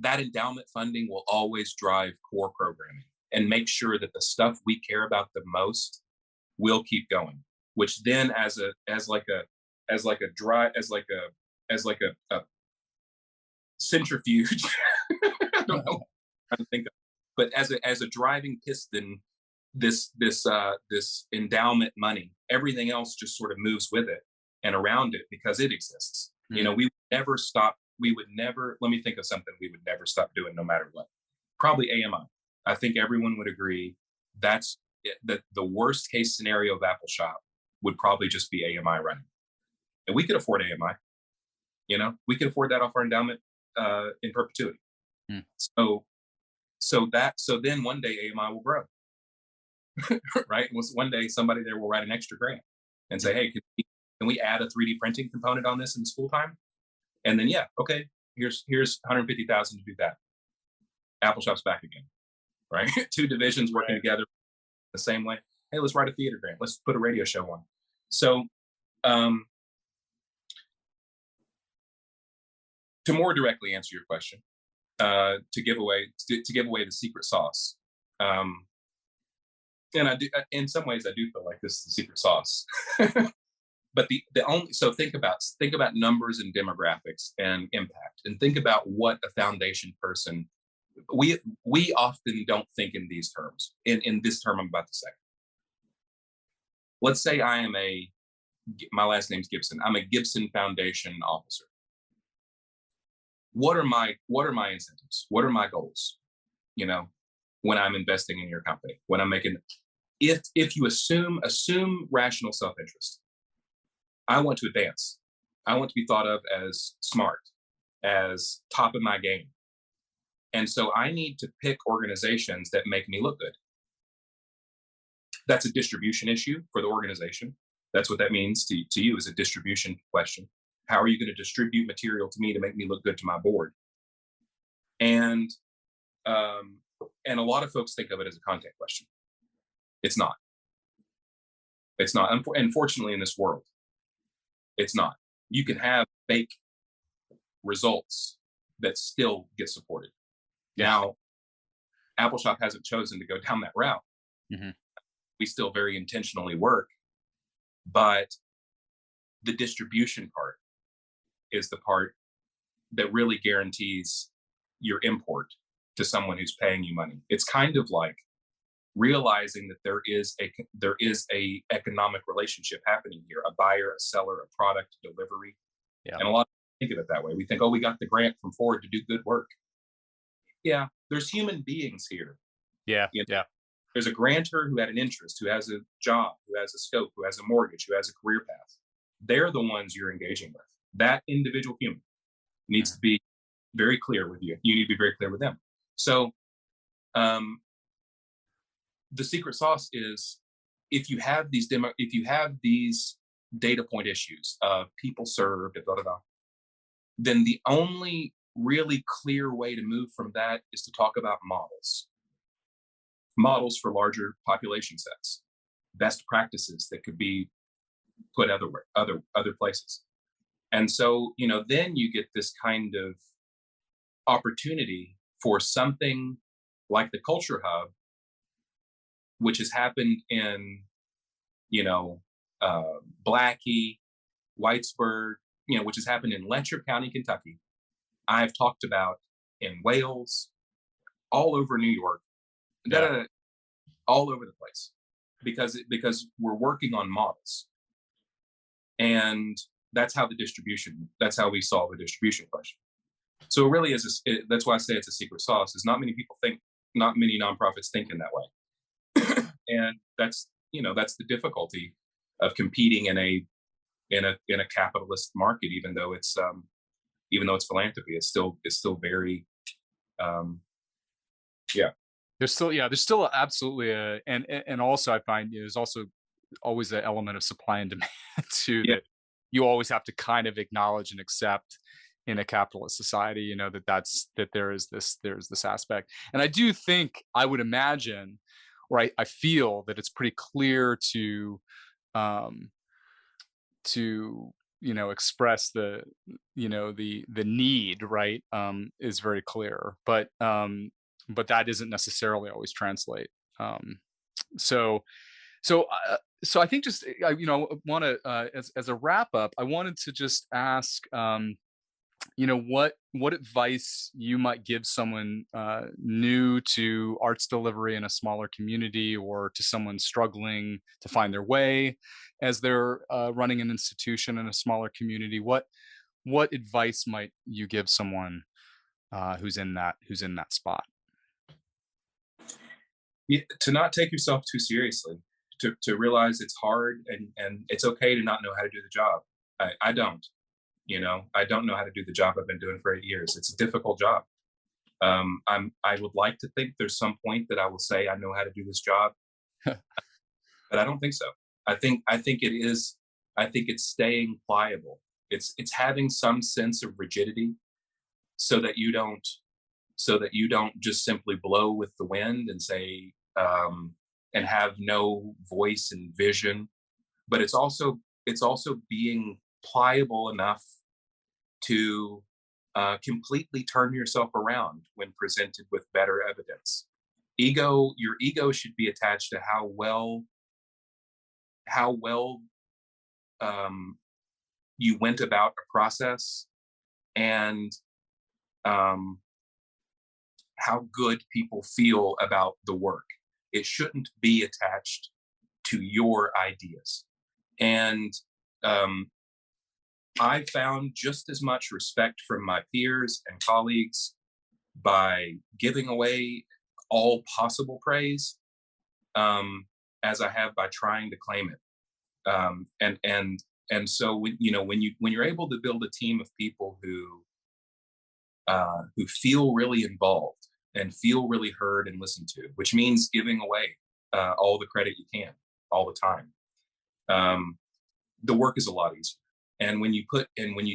that endowment funding will always drive core programming and make sure that the stuff we care about the most will keep going. Which then, as like a dry as like a centrifuge, I don't know what to think of, but as a driving piston, this endowment money, everything else just sort of moves with it and around it because it exists. You know, Mm. we would never stop. We would never. Let me think of something we would never stop doing, no matter what. Probably AMI. I think everyone would agree that's the worst case scenario of Appalshop would probably just be AMI running, and we could afford AMI. You know, we could afford that off our endowment in perpetuity. Mm. So so then one day AMI will grow, right? One day somebody there will write an extra grant and say, Mhm. hey, can we add a 3D printing component on this in the school time? And then yeah, okay, here's 150,000 to do that. Appalshop's back again, right? Two divisions working Right. together the same way. Hey, let's write a theater grant. Let's put a radio show on. So um, to more directly answer your question, to give away the secret sauce. Um, and I do, in some ways, I do feel like this is the secret sauce. But the only so think about numbers and demographics and impact, and think about what a foundation person. We often don't think in these terms. In this term I'm about to say, let's say I am a my last name's Gibson. I'm a Gibson Foundation officer. What are my incentives? What are my goals? You know, when I'm investing in your company, when I'm making, if you assume rational self-interest, I want to advance. I want to be thought of as smart, as top of my game. And so I need to pick organizations that make me look good. That's a distribution issue for the organization. That's what that means to you, is a distribution question. How are you going to distribute material to me to make me look good to my board? And um, and a lot of folks think of it as a content question. It's not. It's not. Unfortunately, in this world, it's not. You can have fake results that still get supported. Yeah. Now, Appalshop hasn't chosen to go down that route. Mhm. We still very intentionally work, but the distribution part is the part that really guarantees your import to someone who's paying you money. It's kind of like realizing that there is a economic relationship happening here, a buyer, a seller, a product delivery. Yeah. And a lot of people think of it that way. We think, oh, we got the grant from Ford to do good work. Yeah, there's human beings here. Yeah. You know, Yeah. there's a grantor who had an interest, who has a job, who has a scope, who has a mortgage, who has a career path. They're the ones you're engaging with. That individual human needs Mhm. to be very clear with you. You need to be very clear with them. So um, the secret sauce is, if you have these data point issues of people served, blah, blah, blah, then the only really clear way to move from that is to talk about models for larger population sets, best practices that could be put other places. And so, then you get this kind of opportunity for something like the Culture Hub, which has happened in, you know, Blackie, Whitesburg, which has happened in Letcher County, Kentucky. I've talked about in Wales, all over New York, da, Yeah. da, da, all over the place, because we're working on models, and that's how we solve the distribution question. So it really is. That's why I say it's a secret sauce. Is not many nonprofits think in that way, and that's the difficulty of competing in a capitalist market. Even though it's philanthropy, it's still very yeah. There's still absolutely and also I find there's also always an element of supply and demand too, Yeah. that you always have to kind of acknowledge and accept in a capitalist society, that there's this aspect. And I do think, I would imagine, or I feel that it's pretty clear um to express the need, right, is very clear, but that isn't necessarily always translate. Um, so so so I think just I want to as a wrap up, I wanted to just ask, what advice you might give someone new to arts delivery in a smaller community, or to someone struggling to find their way as they're running an institution in a smaller community. What advice might you give someone who's in that spot? Yeah, to not take yourself too seriously, to realize it's hard, and it's okay to not know how to do the job. I don't, I don't know how to do the job I've been doing for 8 years. It's a difficult job. I would like to think there's some point that I will say I know how to do this job, but I don't think so. I think it is. I think it's staying pliable. It's having some sense of rigidity, so that you don't just simply blow with the wind and say, and have no voice and vision. But it's also being pliable enough to completely turn yourself around when presented with better evidence. Your ego should be attached to how well um, you went about a process, and um, how good people feel about the work. It shouldn't be attached to your ideas. And um, I found just as much respect from my peers and colleagues by giving away all possible praise, um, as I have by trying to claim it. And so when you're able to build a team of people who feel really involved and feel really heard and listened to, which means giving away all the credit you can all the time. Um, the work is a lot easier. And when you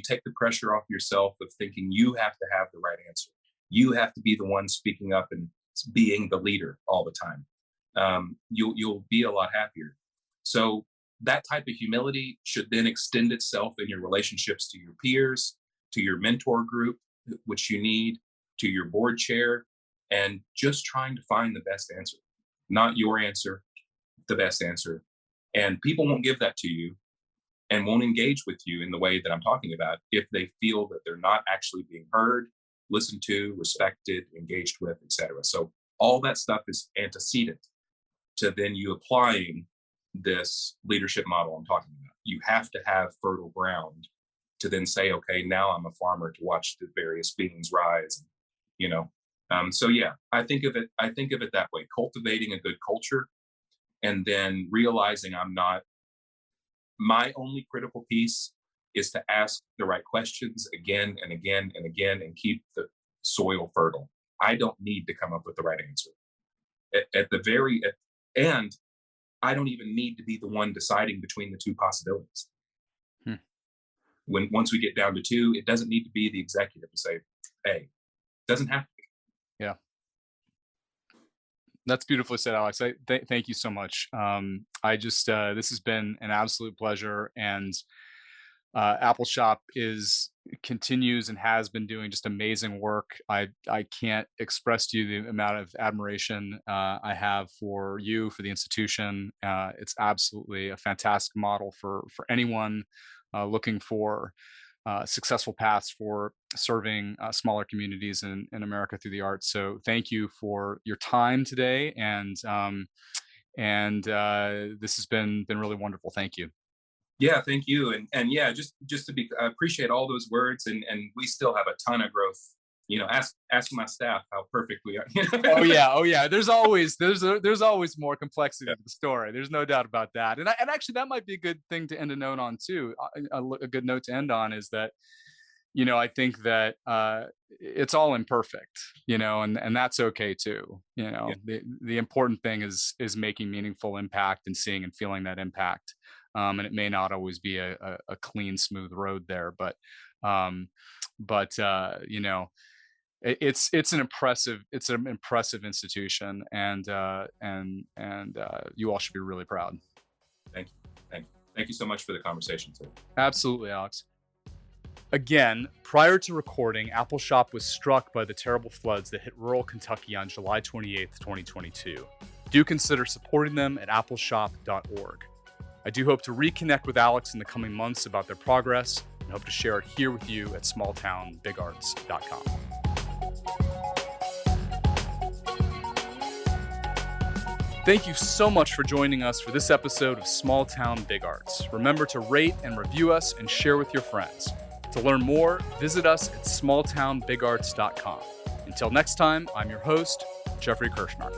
take the pressure off yourself of thinking you have to have the right answer, you have to be the one speaking up and being the leader all the time. You'll be a lot happier. So that type of humility should then extend itself in your relationships to your peers, to your mentor group, which you need, to your board chair, and just trying to find the best answer, not your answer, the best answer. And people won't give that to you and won't engage with you in the way that I'm talking about if they feel that they're not actually being heard, listened to, respected, engaged with, etc. So all that stuff is antecedent to then you applying this leadership model I'm talking about. You have to have fertile ground to then say, okay, now I'm a farmer to watch the various beans rise. You know, so yeah, I think of it. I think of it that way: cultivating a good culture, and then realizing I'm not. My only critical piece is to ask the right questions again and again and again, and keep the soil fertile. I don't need to come up with the right answer. At the very end, I don't even need to be the one deciding between the two possibilities. Hmm. When once we get down to two, it doesn't need to be the executive to say, "Hey," it doesn't have to be. Yeah, that's beautifully said, Alex. Thank you so much. I just This has been an absolute pleasure, and Appalshop is continues and has been doing just amazing work. I can't express to you the amount of admiration I have for you, for the institution. It's absolutely a fantastic model for anyone looking for successful paths for serving smaller communities in America through the arts. So thank you for your time today, and this has been really wonderful. Thank you. Yeah, thank you, and yeah, just to be, I appreciate all those words, and we still have a ton of growth. Ask my staff how perfect we are. Oh yeah, oh yeah. There's always more complexity to the story. There's no doubt about that. And actually, that might be a good thing to end a note on too. A good note to end on is that I think that it's all imperfect, and that's okay too. Yeah, The important thing is making meaningful impact and seeing and feeling that impact. And it may not always be a clean, smooth road there, um, but it's an impressive institution, and you all should be really proud. thank you, thank you. Thank you so much for the conversation, too. Absolutely, Alex. Again, prior to recording, Appalshop was struck by the terrible floods that hit rural Kentucky on July 28th, 2022. Do consider supporting them at appalshop.org. I do hope to reconnect with Alex in the coming months about their progress and hope to share it here with you at smalltownbigarts.com. Thank you so much for joining us for this episode of Small Town Big Arts. Remember to rate and review us and share with your friends. To learn more, visit us at smalltownbigarts.com. Until next time, I'm your host, Jeffrey Kirschner.